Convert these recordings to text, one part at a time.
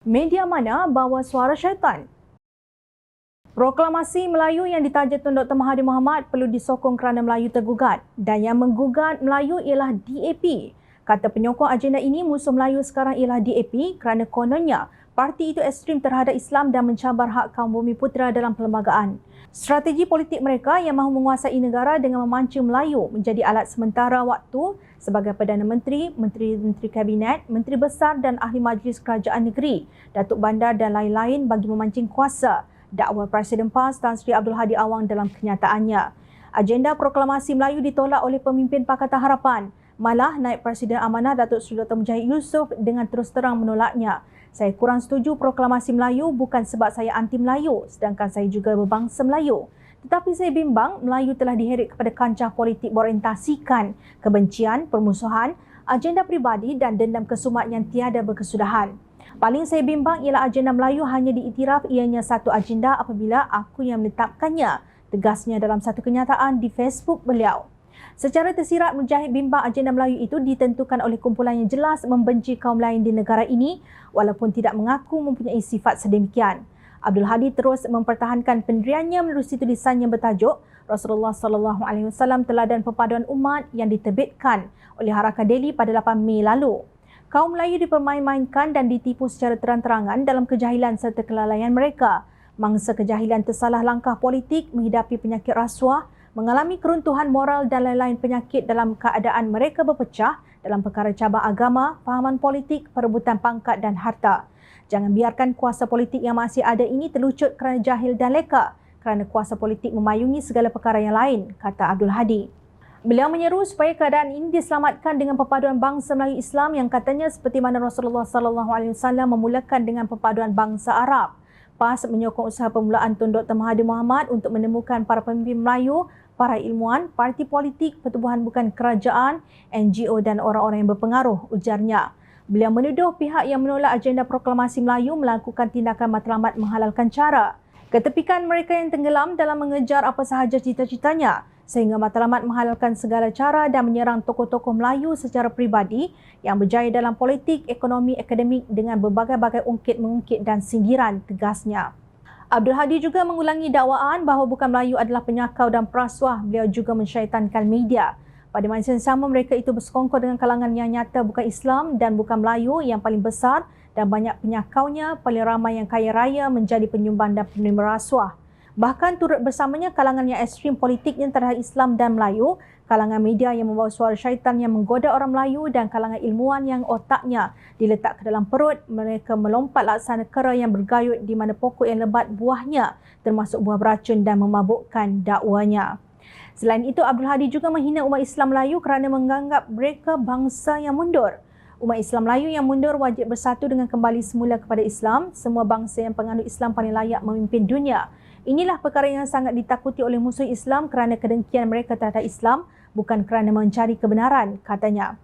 Media mana bawa suara syaitan? Proklamasi Melayu yang ditaja Tun Dr. Mahathir Mohamad perlu disokong kerana Melayu tergugat dan yang menggugat Melayu ialah DAP. Kata penyokong agenda ini, musuh Melayu sekarang ialah DAP kerana kononnya parti itu ekstrim terhadap Islam dan mencabar hak kaum Bumiputera dalam perlembagaan. Strategi politik mereka yang mahu menguasai negara dengan memancing Melayu menjadi alat sementara waktu sebagai Perdana Menteri, Menteri-Menteri Kabinet, Menteri Besar dan Ahli Majlis Kerajaan Negeri, Datuk Bandar dan lain-lain bagi memancing kuasa, dakwa Presiden PAS Tan Sri Abdul Hadi Awang dalam kenyataannya. Agenda proklamasi Melayu ditolak oleh pemimpin Pakatan Harapan. Malah Naib Presiden Amanah Datuk Seri Dr. Mujahid Yusof dengan terus terang menolaknya. Saya kurang setuju proklamasi Melayu bukan sebab saya anti Melayu, sedangkan saya juga berbangsa Melayu. Tetapi saya bimbang Melayu telah diheret kepada kancah politik berorientasikan kebencian, permusuhan, agenda peribadi dan dendam kesumat yang tiada berkesudahan. Paling saya bimbang ialah agenda Melayu hanya diiktiraf ianya satu agenda apabila aku yang menetapkannya, tegasnya dalam satu kenyataan di Facebook beliau. Secara tersirat, Mujahid bimbang agenda Melayu itu ditentukan oleh kumpulan yang jelas membenci kaum lain di negara ini walaupun tidak mengaku mempunyai sifat sedemikian. Abdul Hadi terus mempertahankan pendiriannya menerusi tulisan yang bertajuk Rasulullah SAW Teladan Perpaduan Umat yang diterbitkan oleh Harakat Daily pada 8 Mei lalu. Kaum Melayu dipermain-mainkan dan ditipu secara terang-terangan dalam kejahilan serta kelalaian mereka. Mangsa kejahilan tersalah langkah politik menghidapi penyakit rasuah, mengalami keruntuhan moral dan lain-lain penyakit dalam keadaan mereka berpecah dalam perkara cabang agama, fahaman politik, perebutan pangkat dan harta. Jangan biarkan kuasa politik yang masih ada ini terlucut kerana jahil dan leka, kerana kuasa politik memayungi segala perkara yang lain, kata Abdul Hadi. Beliau menyeru supaya keadaan ini diselamatkan dengan perpaduan bangsa Melayu Islam yang katanya seperti mana Rasulullah SAW memulakan dengan perpaduan bangsa Arab. PAS menyokong usaha permulaan Tun Dr. Mahathir Mohamad untuk menemukan para pemimpin Melayu, para ilmuwan, parti politik, pertubuhan bukan kerajaan, NGO dan orang-orang yang berpengaruh, ujarnya. Beliau menuduh pihak yang menolak agenda proklamasi Melayu melakukan tindakan matlamat menghalalkan cara. Ketepikan mereka yang tenggelam dalam mengejar apa sahaja cita-citanya sehingga matlamat menghalalkan segala cara dan menyerang tokoh-tokoh Melayu secara peribadi yang berjaya dalam politik, ekonomi, akademik dengan berbagai-bagai ungkit-mengungkit dan sindiran, tegasnya. Abdul Hadi juga mengulangi dakwaan bahawa bukan Melayu adalah penyakau dan perasuah. Beliau juga mensyaitankan media. Pada masa yang sama, mereka itu bersekongkol dengan kalangan yang nyata bukan Islam dan bukan Melayu yang paling besar dan banyak penyakaunya, paling ramai yang kaya raya menjadi penyumbang dan penerima rasuah. Bahkan turut bersamanya kalangan yang ekstrim politiknya terhadap Islam dan Melayu, kalangan media yang membawa suara syaitan yang menggoda orang Melayu dan kalangan ilmuwan yang otaknya diletak ke dalam perut, mereka melompat laksana kera yang bergayut di mana pokok yang lebat buahnya termasuk buah beracun dan memabukkan dakwanya. Selain itu, Abdul Hadi juga menghina umat Islam Melayu kerana menganggap mereka bangsa yang mundur. Umat Islam Melayu yang mundur wajib bersatu dengan kembali semula kepada Islam. Semua bangsa yang penganut Islam paling layak memimpin dunia. Inilah perkara yang sangat ditakuti oleh musuh Islam kerana kedengkian mereka terhadap Islam, bukan kerana mencari kebenaran, katanya.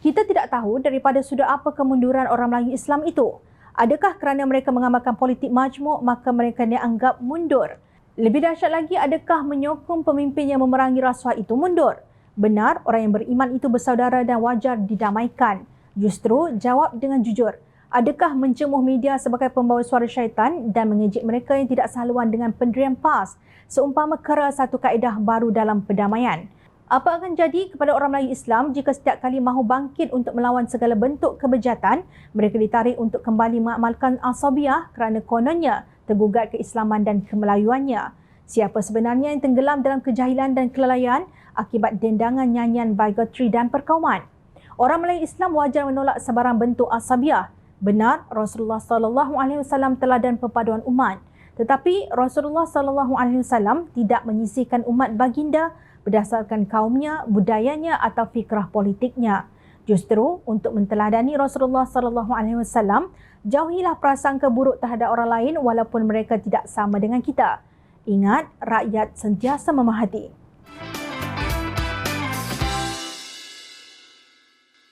Kita tidak tahu daripada sudut apa kemunduran orang Melayu Islam itu. Adakah kerana mereka mengamalkan politik majmuk maka mereka dianggap mundur? Lebih dahsyat lagi, adakah menyokong pemimpin yang memerangi rasuah itu mundur? Benar, orang yang beriman itu bersaudara dan wajar didamaikan. Justru, jawab dengan jujur. Adakah mencemuh media sebagai pembawa suara syaitan dan mengejek mereka yang tidak sehaluan dengan pendirian PAS seumpama kera satu kaedah baru dalam perdamaian? Apa akan jadi kepada orang Melayu Islam jika setiap kali mahu bangkit untuk melawan segala bentuk kebejatan, mereka ditarik untuk kembali mengamalkan asabiah kerana kononnya tergugat keislaman dan kemelayuannya? Siapa sebenarnya yang tenggelam dalam kejahilan dan kelalaian akibat dendangan nyanyian bigotry dan perkauman? Orang Melayu Islam wajar menolak sebarang bentuk asabiah. Benar, Rasulullah SAW teladan perpaduan umat. Tetapi Rasulullah SAW tidak menyisihkan umat baginda berdasarkan kaumnya, budayanya atau fikrah politiknya. Justru untuk menteladani Rasulullah SAW, jauhilah prasangka buruk terhadap orang lain walaupun mereka tidak sama dengan kita. Ingat, rakyat sentiasa memahati.